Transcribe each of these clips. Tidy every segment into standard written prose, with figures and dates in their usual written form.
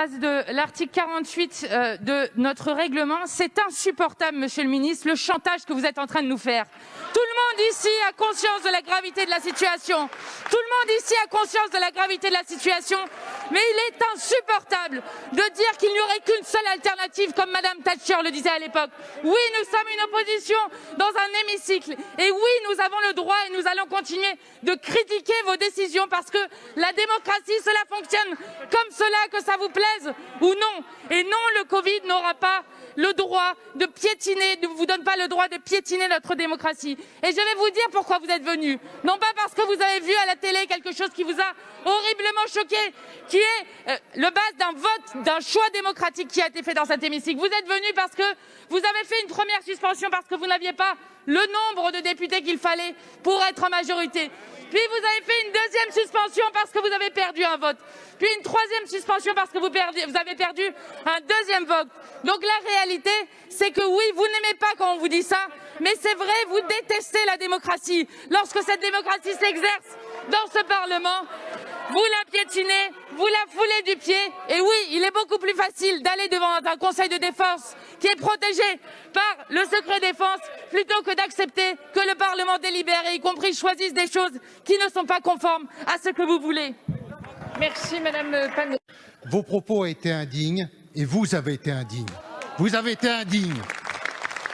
De l'article 48 de notre règlement, c'est insupportable, Monsieur le Ministre, le chantage que vous êtes en train de nous faire. Tout le monde ici a conscience de la gravité de la situation. Tout le monde ici a conscience de la gravité de la situation. Mais il est insupportable de dire qu'il n'y aurait qu'une seule alternative, comme Madame Thatcher le disait à l'époque. Oui, nous sommes une opposition dans un hémicycle. Et oui, nous avons le droit et nous allons continuer de critiquer vos décisions parce que la démocratie, cela fonctionne comme cela, que ça vous plaise ou non. Et non, le Covid n'aura pas le droit de piétiner, ne vous donne pas le droit de piétiner notre démocratie. Et je vais vous dire pourquoi vous êtes venus. Non pas parce que vous avez vu à la télé quelque chose qui vous a horriblement choqué, qui est le base d'un vote, d'un choix démocratique qui a été fait dans cet hémicycle. Vous êtes venus parce que vous avez fait une première suspension parce que vous n'aviez pas le nombre de députés qu'il fallait pour être en majorité. Puis vous avez fait une deuxième suspension parce que vous avez perdu un vote. Puis une troisième suspension parce que vous avez perdu un deuxième vote. Donc la réalité, c'est que oui, vous n'aimez pas quand on vous dit ça, mais c'est vrai, vous détestez la démocratie. Lorsque cette démocratie s'exerce dans ce Parlement, vous la piétinez, vous la foulez du pied. Et oui, il est beaucoup plus facile d'aller devant un Conseil de défense qui est protégé par le secret défense plutôt que d'accepter que le Parlement délibère et y compris choisisse des choses qui ne sont pas conformes à ce que vous voulez. Merci Madame Panot. Vos propos étaient indignes et vous avez été indigne. Vous avez été indigne.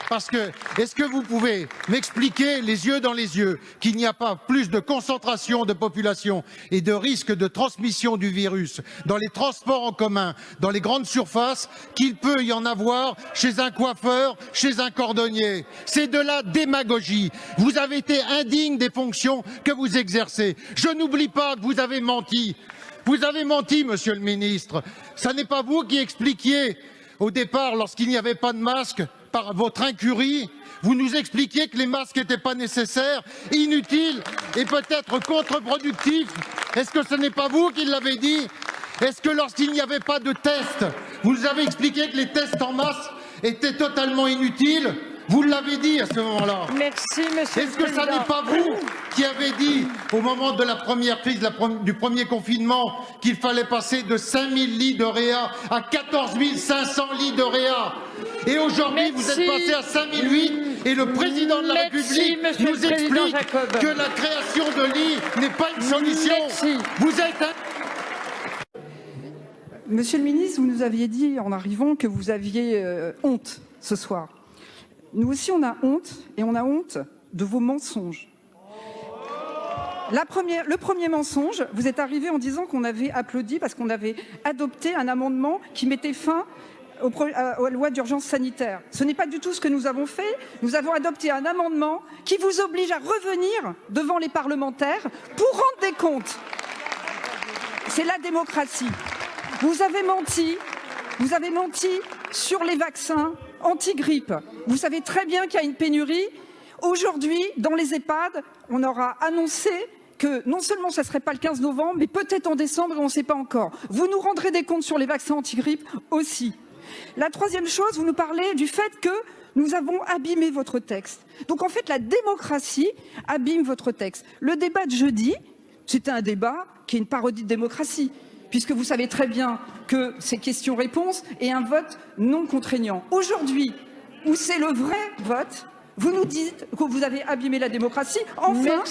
Parce que, est-ce que vous pouvez m'expliquer, les yeux dans les yeux, qu'il n'y a pas plus de concentration de population et de risque de transmission du virus dans les transports en commun, dans les grandes surfaces, qu'il peut y en avoir chez un coiffeur, chez un cordonnier? C'est de la démagogie. Vous avez été indigne des fonctions que vous exercez. Je n'oublie pas que vous avez menti. Vous avez menti, Monsieur le Ministre. Ce n'est pas vous qui expliquiez au départ, lorsqu'il n'y avait pas de masque, par votre incurie, vous nous expliquiez que les masques n'étaient pas nécessaires, inutiles et peut-être contre-productifs. Est-ce que ce n'est pas vous qui l'avez dit? Est-ce que lorsqu'il n'y avait pas de tests, vous nous avez expliqué que les tests en masse étaient totalement inutiles? Vous l'avez dit à ce moment-là. Merci, Monsieur le Est-ce que ce n'est pas vous qui avez dit, au moment de la première crise, du premier confinement, qu'il fallait passer de 5000 lits de réa à 14 500 lits de réa? Et aujourd'hui, vous êtes passé à 5008 et le président de la République nous explique que la création de lits n'est pas une solution. Vous êtes Monsieur le ministre, vous nous aviez dit en arrivant que vous aviez honte ce soir. Nous aussi, on a honte, et on a honte de vos mensonges. Le premier mensonge, vous êtes arrivé en disant qu'on avait applaudi parce qu'on avait adopté un amendement qui mettait fin à la loi d'urgence sanitaire. Ce n'est pas du tout ce que nous avons fait. Nous avons adopté un amendement qui vous oblige à revenir devant les parlementaires pour rendre des comptes. C'est la démocratie. Vous avez menti sur les vaccins anti-grippe. Vous savez très bien qu'il y a une pénurie. Aujourd'hui, dans les EHPAD, on aura annoncé que non seulement ça ne serait pas le 15 novembre, mais peut-être en décembre, on ne sait pas encore. Vous nous rendrez des comptes sur les vaccins anti-grippe aussi. La troisième chose, vous nous parlez du fait que nous avons abîmé votre texte. Donc en fait, la démocratie abîme votre texte. Le débat de jeudi, c'était un débat qui est une parodie de démocratie, puisque vous savez très bien que c'est questions-réponses et un vote non contraignant. Aujourd'hui, où c'est le vrai vote, vous nous dites que vous avez abîmé la démocratie. Enfin,